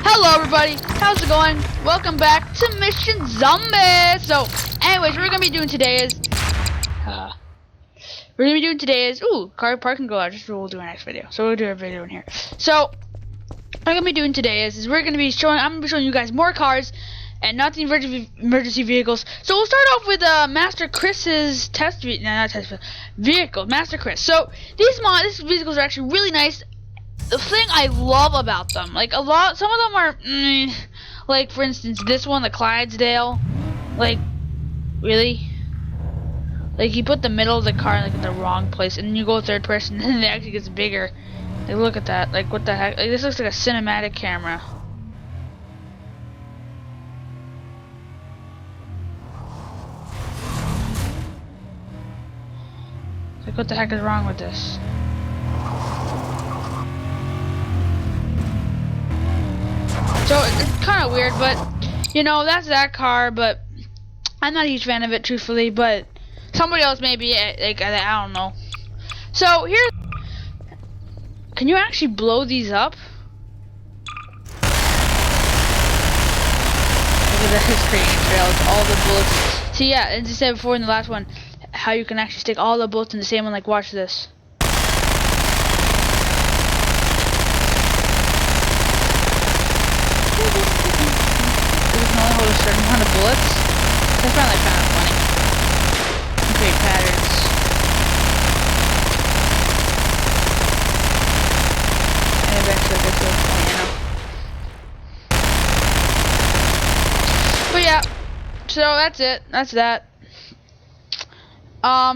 Hello everybody, how's it going? Welcome back to Mission Zombie. So, anyways, what we're gonna be doing today is car parking garage. That's what we'll do in our next video. So we'll do a video in here. So what I'm gonna be doing today is I'm gonna be showing you guys more cars and not the emergency vehicles. So we'll start off with Master Chris's vehicle, Master Chris. So these vehicles are actually really nice. The thing I love about them, some of them are, like for instance this one, the Clydesdale, like really, like you put the middle of the car in the wrong place, and then you go third person, and it actually gets bigger. Like look at that, like what the heck? Like this looks like a cinematic camera. Like what the heck is wrong with this? So it's kind of weird, but you know that's that car. But I'm not a huge fan of it, truthfully. But somebody else may be. Like I don't know. So here, can you actually blow these up? Look at that, it's creating trails. All the bullets. See, yeah, as I said before in the last one, how you can actually stick all the bullets in the same one. Like watch this. Hold a certain amount of bullets. I found that kind of funny. And create patterns. And eventually gets to a point, you know. But yeah, so that's it. That's that.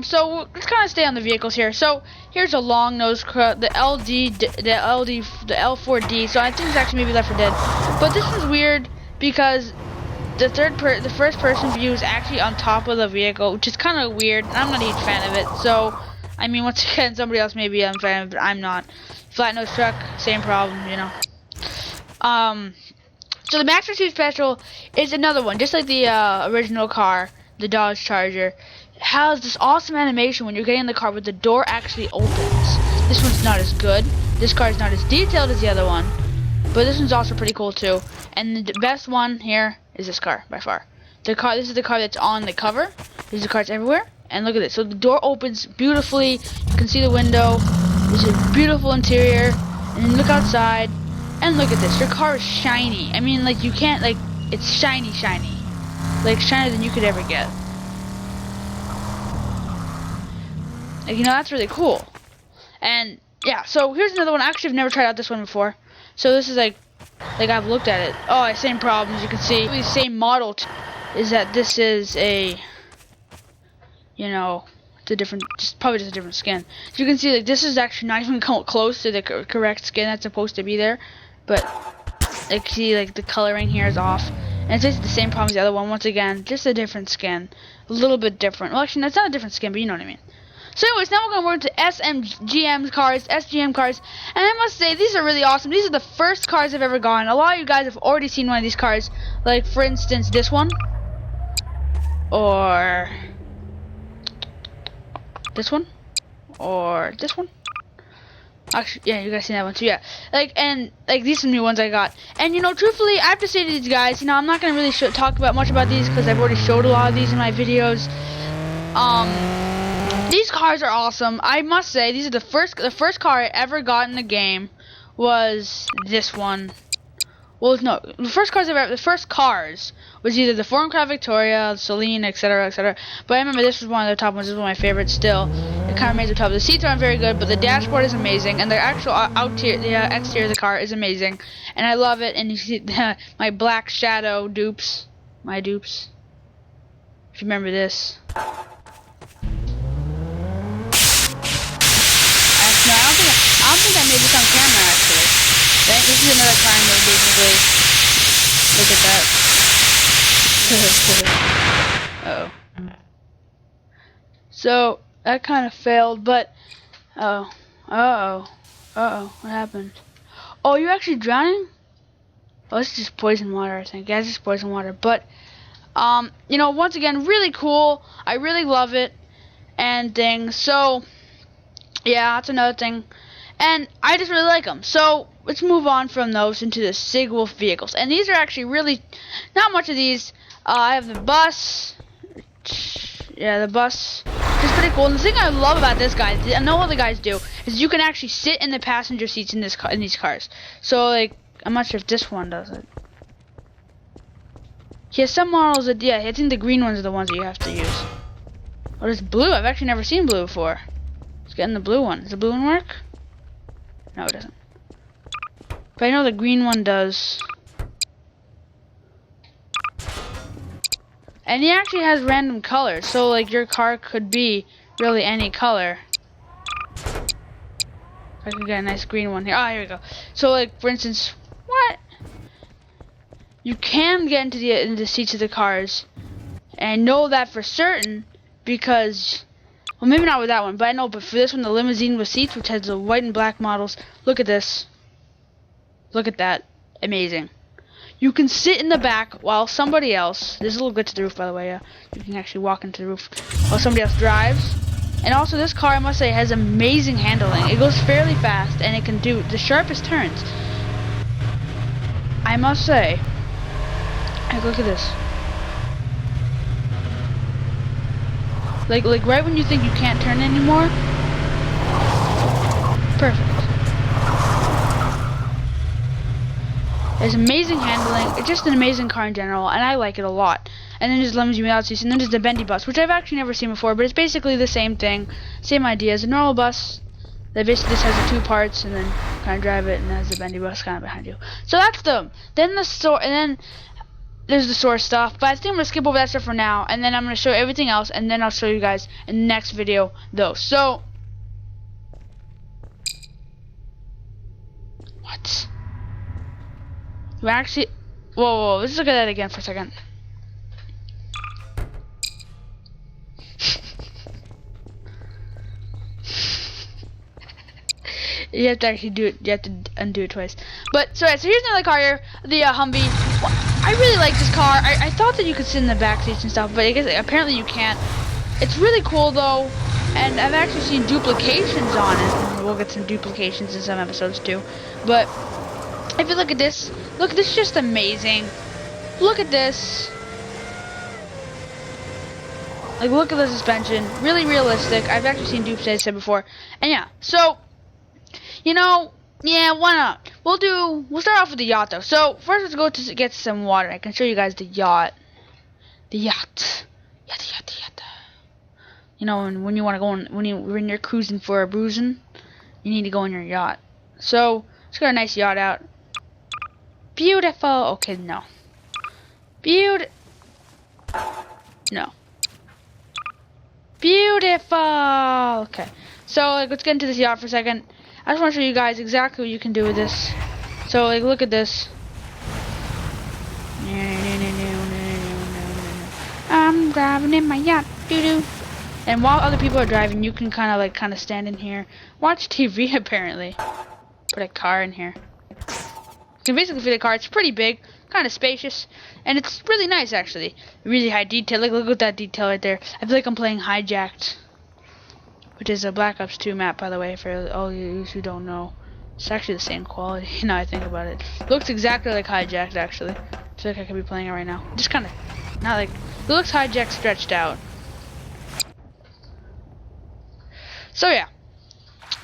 So let's kind of stay on the vehicles here. So here's a long nose the L4D. So I think it's actually maybe Left 4 Dead. But this is weird because the first person view is actually on top of the vehicle, which is kind of weird. I'm not a huge fan of it. So, I mean, once again, somebody else may be a fan of it, but I'm not. Flat nose truck, same problem, you know. So the Master Chief Special is another one, just like the original car, the Dodge Charger. It has this awesome animation when you're getting in the car, but the door actually opens. This one's not as good. This car is not as detailed as the other one, but this one's also pretty cool too. And the best one here is this car by far. This is the car that's on the cover. There's the cars everywhere, and look at this. So the door opens beautifully. You can see the window. There's a beautiful interior, and then look outside, and look at this. Your car is shiny. I mean, like you can't it's shiny, like shinier than you could ever get. Like, you know, that's really cool. And yeah, so here's another one. Actually, I've never tried out this one before. So this is like I've looked at it. Oh, same problem as you can see. The same model is that this is a, you know, it's probably just a different skin. So you can see like this is actually not even close to the correct skin that's supposed to be there. But like see like the coloring here is off, and it's just the same problem as the other one. Once again, just a different skin, a little bit different. Well, actually, that's not a different skin, but you know what I mean. So anyways, now we're going to work to SGM cars, and I must say, these are really awesome. These are the first cars I've ever gotten. A lot of you guys have already seen one of these cars, like for instance this one, or this one, or this one. Actually, yeah, you guys seen that one too, yeah. These are new ones I got. And you know, truthfully, I have to say to these guys, you know, I'm not going to really talk much about these because I've already showed a lot of these in my videos. These cars are awesome. I must say, these are the first car I ever got in the game was this one. Well, no, the first cars was either the Foreign Crown Victoria, Celine, etc., etc. But I remember this was one of the top ones. This is one of my favorites still. It kind of made the top. The seats aren't very good, but the dashboard is amazing, and the actual exterior of the car is amazing, and I love it. And you see my black shadow dupes, my dupes. If you remember this. No, I don't think I made this on camera actually. This is another car I made basically. Look at that. Uh-oh. So that kind of failed, but what happened? Oh, you're actually drowning? Oh, it's just poison water, I think. Yeah, it's just poison water. But you know, once again, really cool. I really love it and things. So yeah, that's another thing. And I just really like them. So let's move on from those into the Sig Wolf vehicles. And these are actually really not much of these. I have the bus. Yeah, the bus. It's pretty cool. And the thing I love about this guy, I know all the guys do, is you can actually sit in the passenger seats in these cars. So like, I'm not sure if this one does it. Yeah, some models that, yeah, I think the green ones are the ones that you have to use. Oh, there's blue. I've actually never seen blue before. Let's get in the blue one. Does the blue one work? No, it doesn't. But I know the green one does. And he actually has random colors, so like your car could be really any color. I can get a nice green one here. Oh, here we go. So like, for instance, what? You can get into the seats of the cars, and I know that for certain because, well, maybe not with that one, but I know. But for this one, the limousine with seats, which has the white and black models. Look at this. Look at that. Amazing. You can sit in the back while somebody else. There's a little glitch to the roof, by the way. You can actually walk into the roof while somebody else drives. And also, this car, I must say, has amazing handling. It goes fairly fast, and it can do the sharpest turns. I must say. Look at this. Like right when you think you can't turn anymore. Perfect. It's amazing handling. It's just an amazing car in general, and I like it a lot. And then there's limousine without seats, and then there's the bendy bus, which I've actually never seen before, but it's basically the same thing, same idea as a normal bus. That basically just has the two parts, and then kind of drive it, and has the bendy bus kind of behind you. So that's them. Then the store, and then there's the store stuff. But I think I'm gonna skip over that stuff for now, and then I'm gonna show you everything else, and then I'll show you guys in the next video those. So what? We actually, whoa, let's look at that again for a second. You have to actually do it. You have to undo it twice. But so here's another car here, the Humvee. Well, I really like this car. I thought that you could sit in the back seats and stuff, but I guess apparently you can't. It's really cool though, and I've actually seen duplications on it. And we'll get some duplications in some episodes too. But if you look at this is just amazing. Look at this. Like, look at the suspension. Really realistic. I've actually seen dupes, as I said before. And yeah, so, you know, yeah, why not? We'll start off with the yacht, though. So, first let's go to get some water. I can show you guys the yacht. The yacht. Yeah, the yacht. You know, when you want to go on, when you're cruising for a bruising, you need to go on your yacht. So, let's get a nice yacht out. Beautiful. Okay, no. No. Beautiful. Okay. So like, let's get into this yacht for a second. I just want to show you guys exactly what you can do with this. So like, look at this. I'm driving in my yacht. Doo-doo. And while other people are driving, you can kind of stand in here, watch TV. Apparently, put a car in here. You can basically fit a car. It's pretty big, kind of spacious, and it's really nice actually. Really high detail. Like, look at that detail right there. I feel like I'm playing Hijacked, which is a Black Ops 2 map, by the way, for all you who don't know. It's actually the same quality. Now I think about it, looks exactly like Hijacked actually. I feel like I could be playing it right now. Just kind of not like it looks Hijacked stretched out. So yeah.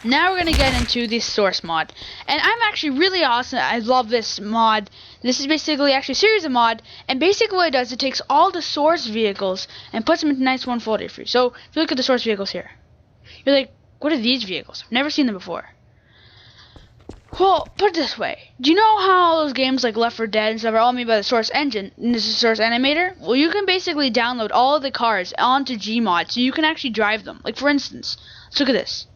Now we're going to get into the source mod. And I'm actually really awesome. I love this mod. This is basically actually a series of mod. And basically what it does, it takes all the source vehicles and puts them into a nice one folder for you. So if you look at the source vehicles here, you're like, what are these vehicles? I've never seen them before. Well, put it this way. Do you know how all those games like Left 4 Dead and stuff are all made by the source engine? And this is the source animator? Well, you can basically download all of the cars onto GMod so you can actually drive them. Like, for instance, let's look at this.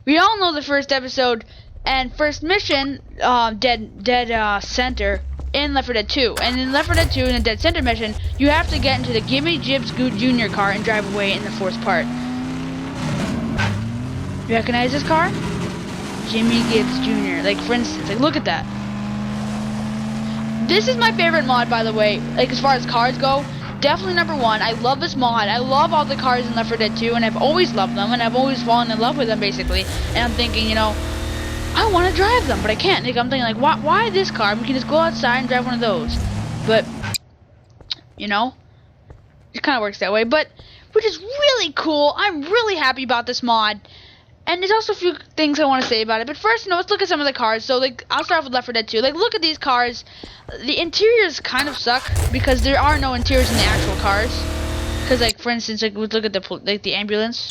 We all know the first episode and first mission, Dead Center in Left 4 Dead 2. And in Left 4 Dead 2, in the Dead Center mission, you have to get into the Gimme Jibs Goot Jr. car and drive away in the fourth part. You recognize this car? Jimmy Gibbs Jr. Like, for instance, like, look at that. This is my favorite mod, by the way. Like, as far as cars go, definitely #1. I love this mod. I love all the cars in Left 4 Dead 2, and I've always loved them, and I've always fallen in love with them, basically. And I'm thinking, you know, I want to drive them, but I can't. Like, I'm thinking, like, why this car? We can just go outside and drive one of those. But, you know, it kind of works that way. But, which is really cool. I'm really happy about this mod. And there's also a few things I want to say about it. But first, let's look at some of the cars. So, like, I'll start off with Left 4 Dead 2. Like, look at these cars. The interiors kind of suck because there are no interiors in the actual cars. Because, like, for instance, like, look at the ambulance.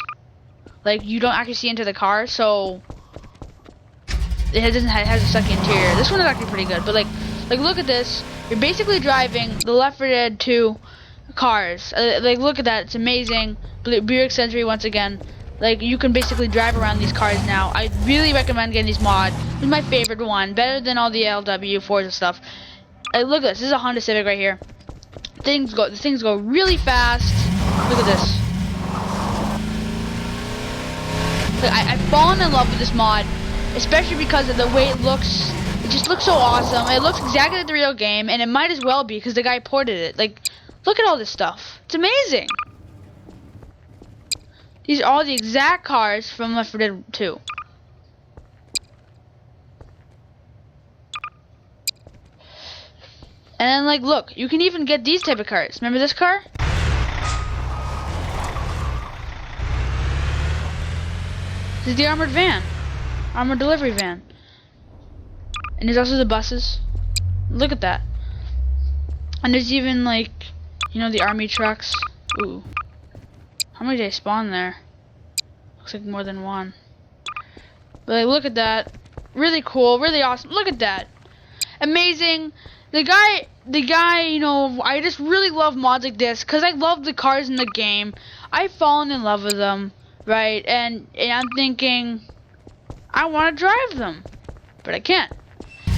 Like, you don't actually see into the car, so it has a sucky interior. This one is actually pretty good. But, like, look at this. You're basically driving the Left 4 Dead 2 cars. Like, look at that. It's amazing. Buick Century once again. Like, you can basically drive around these cars now. I really recommend getting these mod. This is my favorite one. Better than all the LW, Forza stuff. Look at this. This is a Honda Civic right here. The things go really fast. Look at this. Like, I've fallen in love with this mod. Especially because of the way it looks. It just looks so awesome. It looks exactly like the real game. And it might as well be because the guy ported it. Like, look at all this stuff. It's amazing. These are all the exact cars from Left 4 Dead 2. And then, like, look, you can even get these type of cars. Remember this car? This is the armored van. Armored delivery van. And there's also the buses. Look at that. And there's even, like, you know, the army trucks. Ooh. How many did I spawn there? Looks like more than one. But like, look at that. Really cool, really awesome. Look at that. Amazing. The guy, you know, I just really love mods like this because I love the cars in the game. I've fallen in love with them, right? And I'm thinking, I want to drive them, but I can't.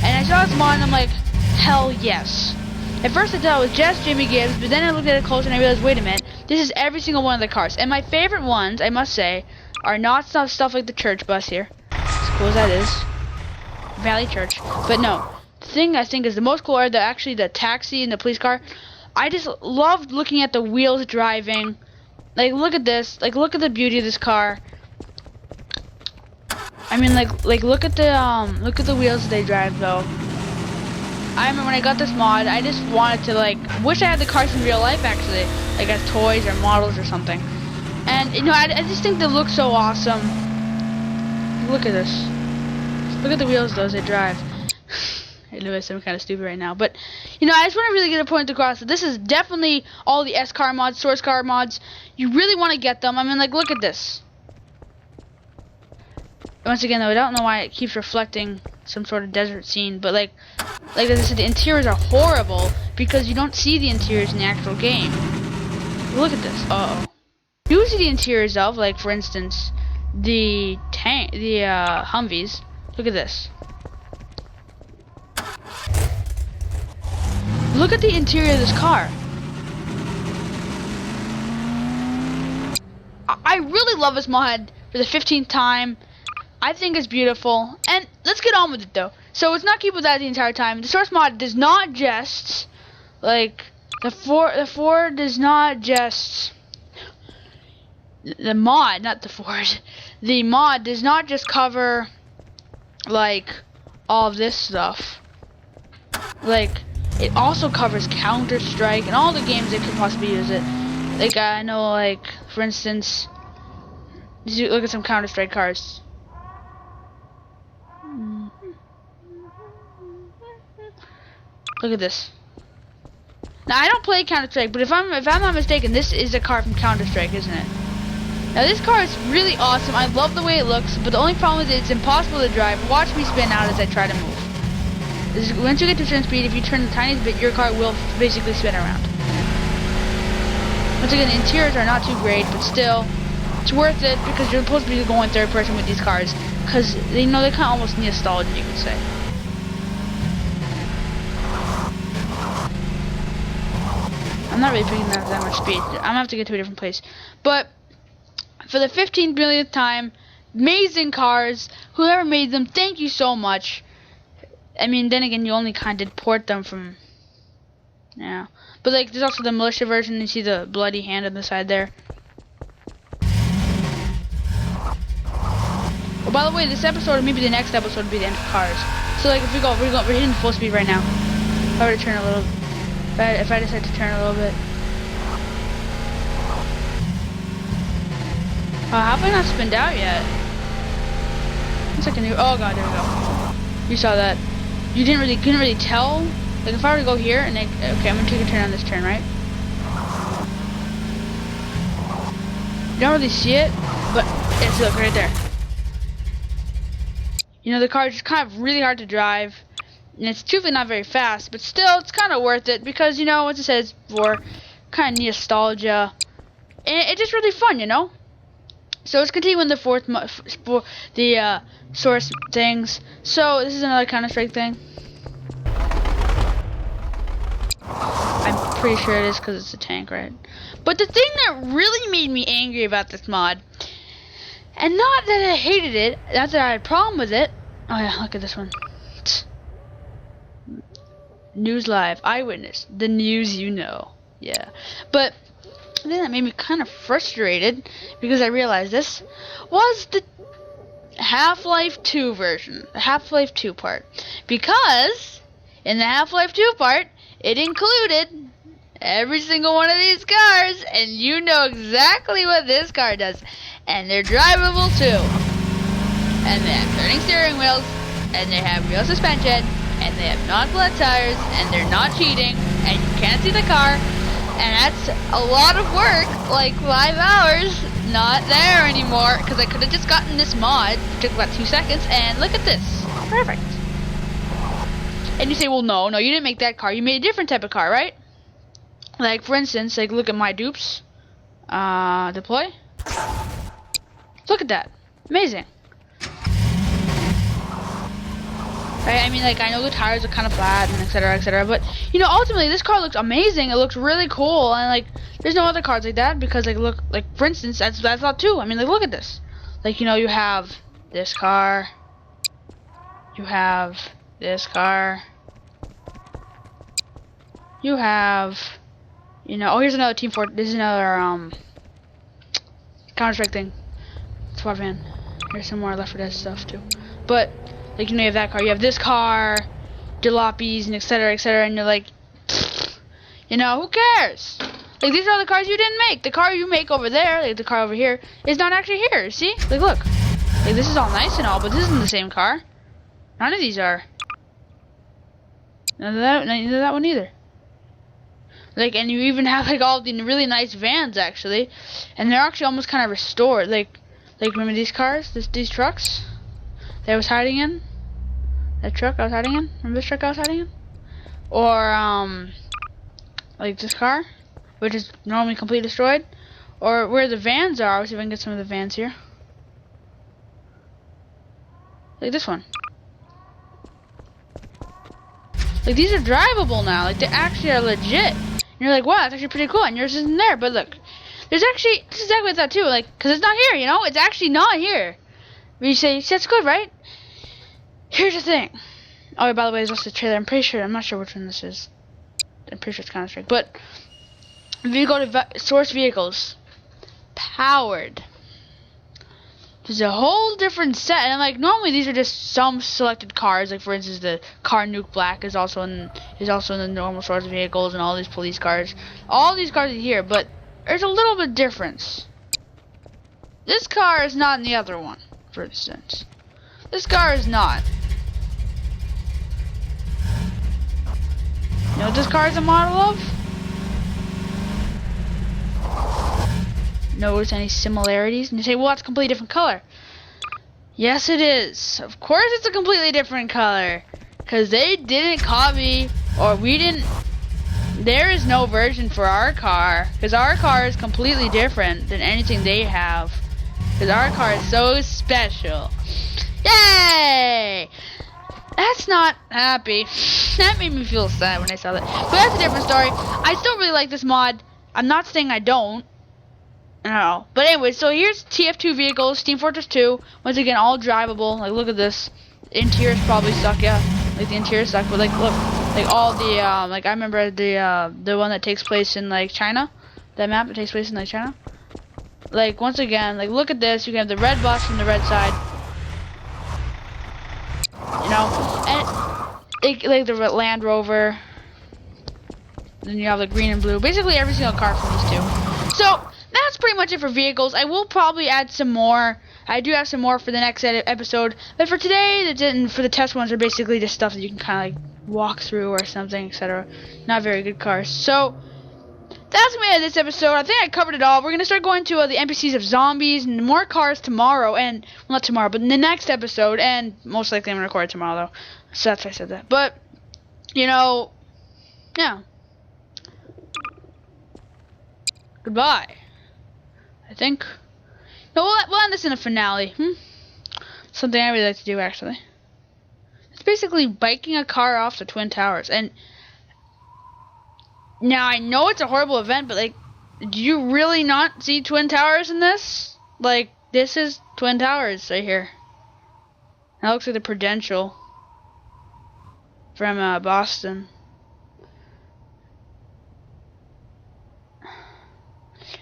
And I saw this mod and I'm like, hell yes. At first I thought it was just Jimmy Gibbs, but then I looked at it closer and I realized, wait a minute, this is every single one of the cars. And my favorite ones, I must say, are not stuff like the church bus here, as cool as that is, Valley Church. But no, the thing I think is the most cool are actually the taxi and the police car. I just loved looking at the wheels driving. Like, look at this. Like, look at the beauty of this car. I mean, like look at the wheels they drive though. I remember when I got this mod, I just wanted to, like, wish I had the cars in real life, actually. Like, as toys or models or something. And, you know, I just think they look so awesome. Look at this. Look at the wheels, though, as they drive. I know I'm kind of stupid right now. But, you know, I just want to really get a point across that this is definitely all the S-car mods, source car mods. You really want to get them. I mean, like, look at this. Once again, though, I don't know why it keeps reflecting some sort of desert scene, but like as I said, the interiors are horrible because you don't see the interiors in the actual game. Look at this. Uh-oh. You see the interiors of, like, for instance, the Humvees. Look at this. Look at the interior of this car. I really love this mod for the 15th time. I think it's beautiful, and let's get on with it though. So let's not keep with that the entire time. The source mod does not just, like, the Ford does not just, the mod, not the Ford. The mod does not just cover, like, all of this stuff. Like, it also covers Counter-Strike and all the games that could possibly use it. Like, I know, like, for instance, look at some Counter-Strike cars. Look at this. Now, I don't play Counter-Strike, but if I'm not mistaken, this is a car from Counter-Strike, isn't it? Now, this car is really awesome. I love the way it looks, but the only problem is it's impossible to drive. Watch me spin out as I try to move. Once you get to a certain speed, if you turn the tiniest bit, your car will basically spin around. Once again, the interiors are not too great, but still, it's worth it because you're supposed to be going third person with these cars, because they kind of almost nostalgia, you could say. I'm not really picking that much speed. I'm gonna have to get to a different place. But for the 15 millionth time, amazing cars. Whoever made them, thank you so much. I mean, then again, you only kind of port them from, yeah. But like, there's also the militia version. You see the bloody hand on the side there. Oh, by the way, this episode, or maybe the next episode, would be the end of cars. So like, if we go, we're hitting full speed right now. If I were to turn a little, if I decide to turn a little bit. How have I not spinned out yet? One second here. Oh god, there we go. You saw that. You couldn't really tell. Like if I were to go here and okay, I'm gonna take a turn on this turn, right? You don't really see it, but it's look right there. You know, the car is just kind of really hard to drive, and it's truthfully not very fast, but still, it's kind of worth it because, you know, what it says before, kind of nostalgia, and it's just really fun, you know. So let's continue in the source things. So this is another Counter-Strike thing. I'm pretty sure it is because it's a tank, right? But the thing that really made me angry about this mod, and not that I hated it, not that I had a problem with it. Oh yeah, look at this one. News Live, Eyewitness, the news you know. Yeah. But the thing that made me kind of frustrated, because I realized this, was the Half-Life 2 version. The Half-Life 2 part. Because in the Half-Life 2 part, it included every single one of these cars, and you know exactly what this car does. And they're drivable too. And they have turning steering wheels, and they have real suspension, and they have non-flat tires, and they're not cheating, and you can't see the car, and that's a lot of work, like 5 hours, not there anymore, because I could have just gotten this mod, it took about 2 seconds, and look at this, perfect. And you say, well no, you didn't make that car, you made a different type of car, right? Like for instance, like look at my dupes, deploy. Look at that. Amazing. Right? I mean, like, I know the tires are kind of flat and etc, but, you know, ultimately, this car looks amazing. It looks really cool, and, like, there's no other cars like that, because, like, look, like, for instance, that's what I thought, too. I mean, like, look at this. Like, you know, you have this car. You have this car. You have, you know, oh, here's another Team Fort. This is another, Counter-Strike thing. Squad van. Here's some more Left 4 Dead stuff too. But like, you know, you have that car, you have this car, jalopies and etc, and you're like, you know, who cares? Like, these are the cars you didn't make. The car you make over there, like the car over here, is not actually here. See? Like, look. Like, this is all nice and all, but this isn't the same car. None of these are. Neither that one either. Like, and you even have like all the really nice vans actually, and they're actually almost kind of restored. Like remember these cars, these trucks that I was hiding in? That truck I was hiding in? Remember this truck I was hiding in? Or, like this car, which is normally completely destroyed. Or where the vans are. Let's see if I can get some of the vans here. Like this one. Like, these are drivable now. Like, they actually are legit. And you're like, wow, that's actually pretty cool. And yours isn't there. But look, there's actually, this is exactly that too. Like, because it's not here, you know? It's actually not here. But you say, that's good, right? Here's the thing. Oh, by the way, there's also a trailer. I'm not sure which one this is. I'm pretty sure it's Counter-Strike. But if you go to source vehicles, powered, there's a whole different set. And like, normally these are just some selected cars. Like for instance, the car Nuke Black is also in the normal source vehicles, and all these police cars. All these cars are here, but there's a little bit difference. This car is not in the other one, for instance. This car is not. You know what this car is a model of? Notice any similarities? And you say, well, that's a completely different color. Yes, it is. Of course it's a completely different color. Because they didn't copy, or we didn't. There is no version for our car. Because our car is completely different than anything they have. Because our car is so special. Yay! That's not happy. That made me feel sad when I saw that. But that's a different story. I still really like this mod. I'm not saying I don't. No. But anyway, so here's TF2 vehicles, Team Fortress 2. Once again, all drivable. Like, look at this. The interior's probably suck, yeah. Like, the interior's suck. But, like, look. Like, all the, like, I remember the one that takes place in, like, China. That map that takes place in, like, China. Like, once again, like, look at this. You can have the red bus from the red side. you know, and like the Land Rover. Then you have the green and blue. Basically every single car from these two. So that's pretty much it for vehicles. I will probably add some more. I do have some more for the next episode. But for today, for the test ones are basically just stuff that you can kind of like walk through or something, etc. Not very good cars. So that's gonna be it of this episode. I think I covered it all. We're gonna start going to the NPCs of zombies and more cars tomorrow, and well, not tomorrow, but in the next episode. And most likely I'm gonna record it tomorrow, though. So that's why I said that. But you know, yeah. Goodbye. I think. No, we'll end this in a finale. Something I really like to do, actually. It's basically biking a car off the Twin Towers. And now I know it's a horrible event, but like, do you really not see Twin Towers in this? Like, this is Twin Towers right here. That looks like the Prudential from Boston.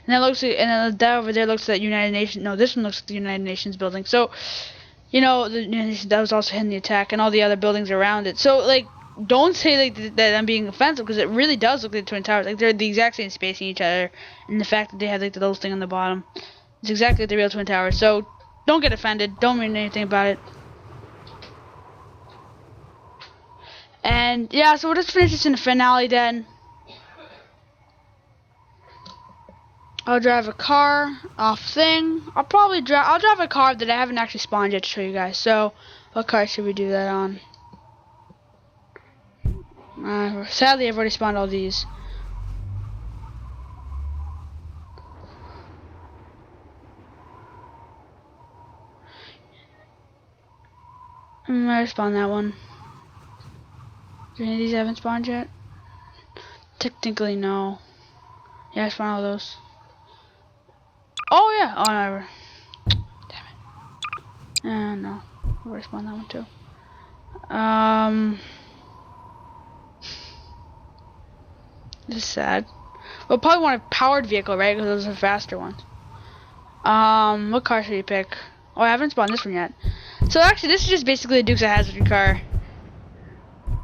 And that looks like, and then that over there looks like United Nations. No, this one looks like the United Nations building. So, you know, that was also hitting the attack, and all the other buildings around it. So, like, don't say like that I'm being offensive, because it really does look like the Twin Towers. Like, they're the exact same spacing each other, and the fact that they have like the little thing on the bottom, it's exactly like the real Twin Towers. So, don't get offended. Don't mean anything about it. And yeah, so we'll just finish this in the finale then. I'll drive a car off thing. I'll drive a car that I haven't actually spawned yet to show you guys. So, what car should we do that on? Sadly, I've already spawned all these. I spawned that one. Do any of these haven't spawned yet? Technically, no. Yeah, I spawned all those. Oh yeah. Oh never. Damn it. No. I've already spawned that one too. This is sad. We'll probably want a powered vehicle, right? Because those are faster ones. What car should you pick? Oh, I haven't spawned this one yet. So actually, this is just basically a Dukes of Hazzard car.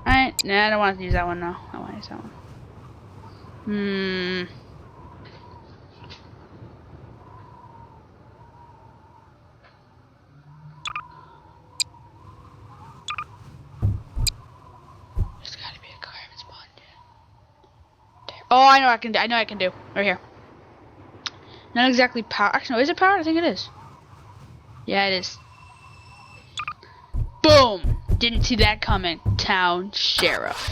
Alright. Nah, I don't want to use that one now. I don't want to use that one. Oh, I know I can do. I know I can do. Right here. Not exactly power. Actually, no, is it powered? I think it is. Yeah, it is. Boom! Didn't see that coming. Town Sheriff.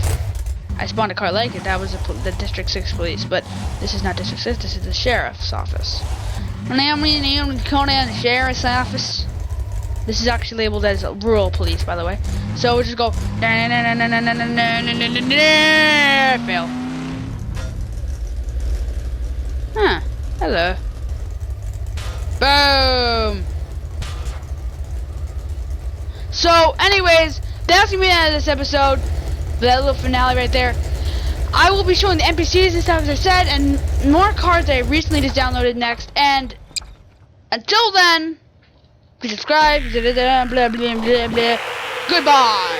I spawned a car like it. That was the District 6 police, but this is not District 6. This is the Sheriff's office. The Sheriff's office. This is actually labeled as rural police, by the way. So we'll just go. Fail. Huh. Hello. Boom. So, anyways, that's gonna be the end of this episode. That little finale right there. I will be showing the NPCs and stuff, as I said, and more cards that I recently just downloaded next. And until then, please subscribe. Blah, blah, blah, blah, blah. Goodbye.